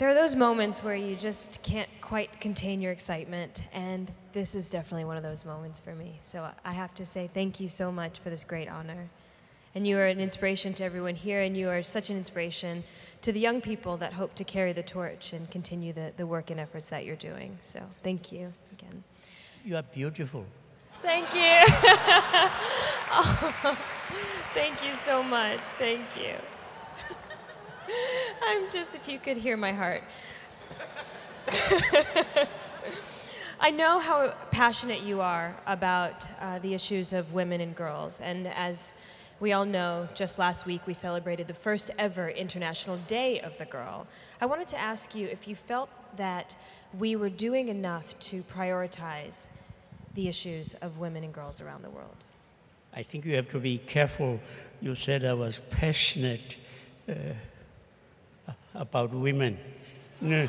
There are those moments where you just can't quite contain your excitement, and this is definitely one of those moments for me. So I have to say thank you so much for this great honor. And you are an inspiration to everyone here, and you are such an inspiration to the young people that hope to carry the torch and continue the work and efforts that you're doing. So thank you again. You are beautiful. Thank you. Oh, thank you so much. Thank you. I'm just, if you could hear my heart. I know how passionate you are about the issues of women and girls, and as we all know, just last week we celebrated the first ever International Day of the Girl. I wanted to ask you if you felt that we were doing enough to prioritize the issues of women and girls around the world. I think you have to be careful. You said I was passionate about women. No.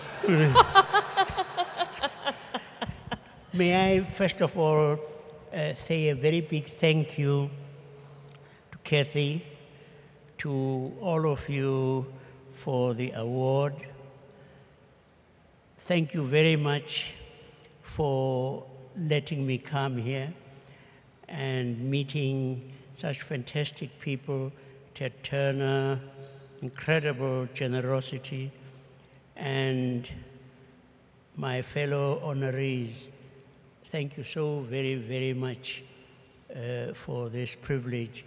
May I, first of all, say a very big thank you to Kathy, to all of you for the award. Thank you very much for letting me come here and meeting such fantastic people, Ted Turner, incredible generosity, and my fellow honorees. Thank you so very, very much for this privilege.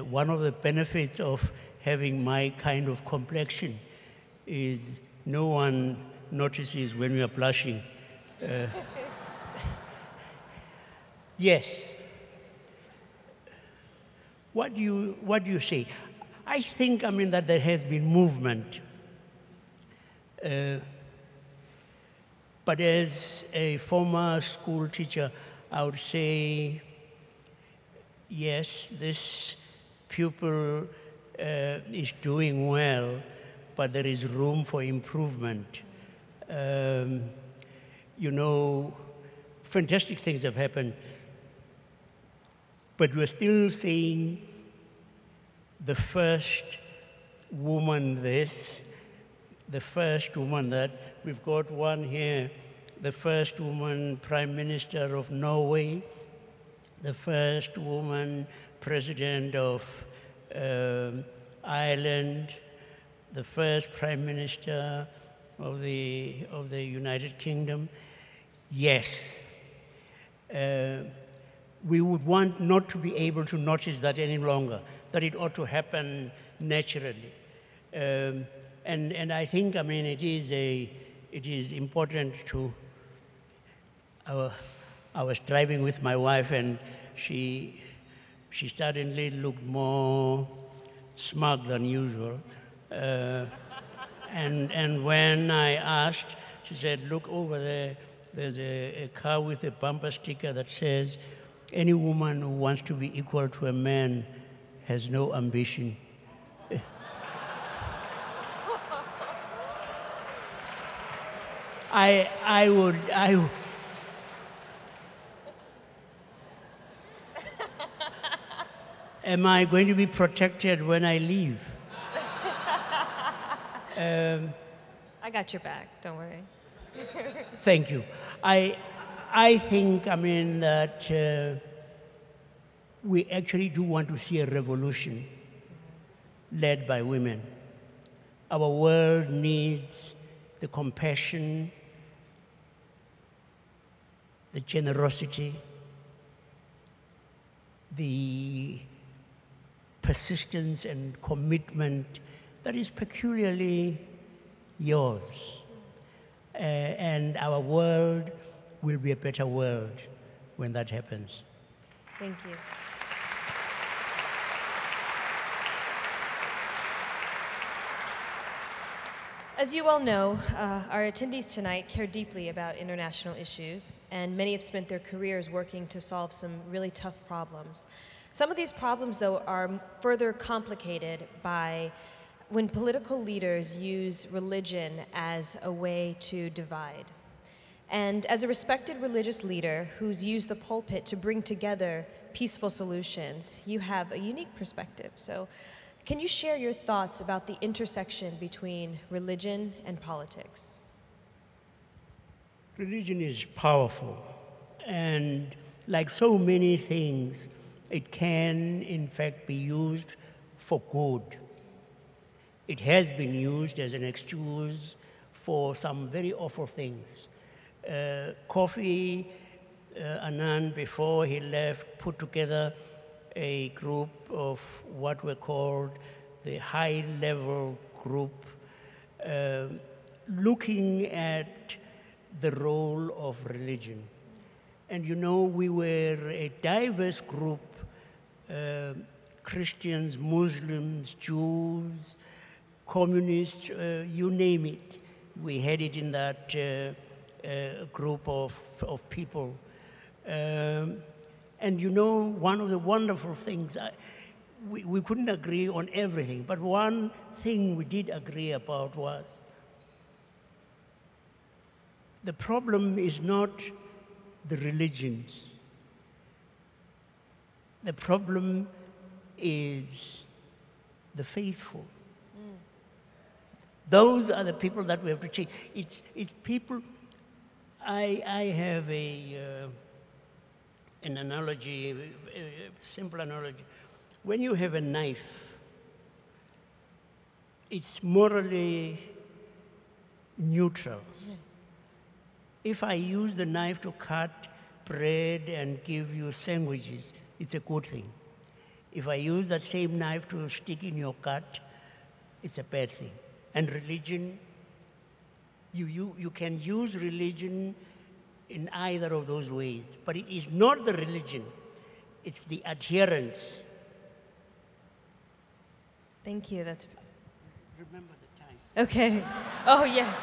One of the benefits of having my kind of complexion is no one notices when we are blushing. Yes. What do you say? I think, that there has been movement. But as a former school teacher, I would say, yes, this pupil is doing well, but there is room for improvement. Fantastic things have happened, but we're still saying the first woman this, the first woman that. We've got one here, the first woman Prime Minister of Norway, the first woman President of Ireland, the first Prime Minister of the United Kingdom. Yes. We would want not to be able to notice that any longer, that it ought to happen naturally. And I think, it is important to, I was driving with my wife and she suddenly looked more smug than usual. And when I asked, she said, look over there, there's a car with a bumper sticker that says, any woman who wants to be equal to a man has no ambition. I would. Am I going to be protected when I leave? I got your back, don't worry. Thank you. I think, that we actually do want to see a revolution led by women. Our world needs the compassion, the generosity, the persistence and commitment that is peculiarly yours. And our world will be a better world when that happens. Thank you. As you all know, our attendees tonight care deeply about international issues, and many have spent their careers working to solve some really tough problems. Some of these problems, though, are further complicated by when political leaders use religion as a way to divide. And as a respected religious leader who's used the pulpit to bring together peaceful solutions, you have a unique perspective. So Can you share your thoughts about the intersection between religion and politics? Religion is powerful, and like so many things, it can, in fact, be used for good. It has been used as an excuse for some very awful things. Kofi Annan, before he left, put together a group of what were called the high-level group, looking at the role of religion. And you know, we were a diverse group, Christians, Muslims, Jews, communists, you name it. We had it in that group of people. And you know, one of the wonderful things, we couldn't agree on everything, but one thing we did agree about was the problem is not the religions. The problem is the faithful. Those are the people that we have to change. It's people. I have an analogy, a simple analogy. When you have a knife, it's morally neutral. If I use the knife to cut bread and give you sandwiches, it's a good thing. If I use that same knife to stick in your gut, it's a bad thing. And religion, you can use religion in either of those ways, but it is not the religion, it's the adherence. Thank you, that's... Remember the time. Okay. Oh, yes.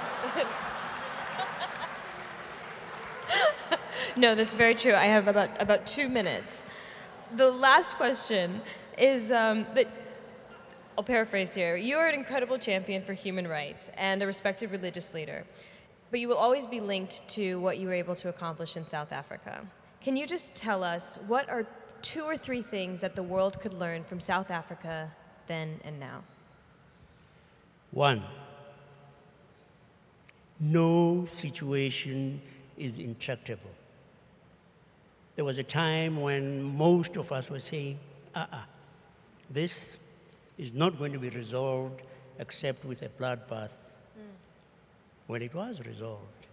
No, that's very true. I have about 2 minutes. The last question is that, I'll paraphrase here. You are an incredible champion for human rights and a respected religious leader, but you will always be linked to what you were able to accomplish in South Africa. Can you just tell us what are 2 or 3 things that the world could learn from South Africa then and now? 1, no situation is intractable. There was a time when most of us were saying, this is not going to be resolved except with a bloodbath. When it was resolved.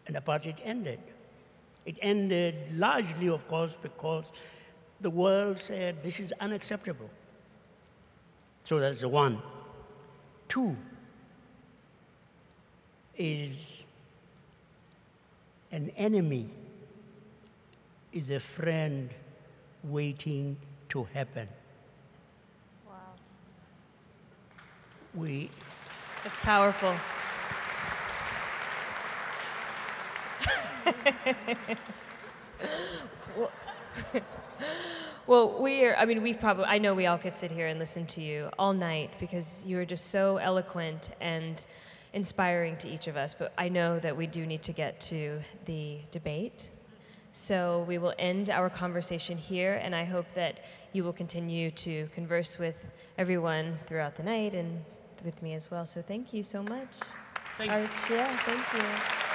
And apartheid ended. It ended largely, of course, because the world said this is unacceptable. So that's the 1. 2 is an enemy is a friend waiting to happen. Wow. That's powerful. Well, I know we all could sit here and listen to you all night because you are just so eloquent and inspiring to each of us, but I know that we do need to get to the debate. So we will end our conversation here, and I hope that you will continue to converse with everyone throughout the night and with me as well. So thank you so much. Thank you. Yeah, thank you.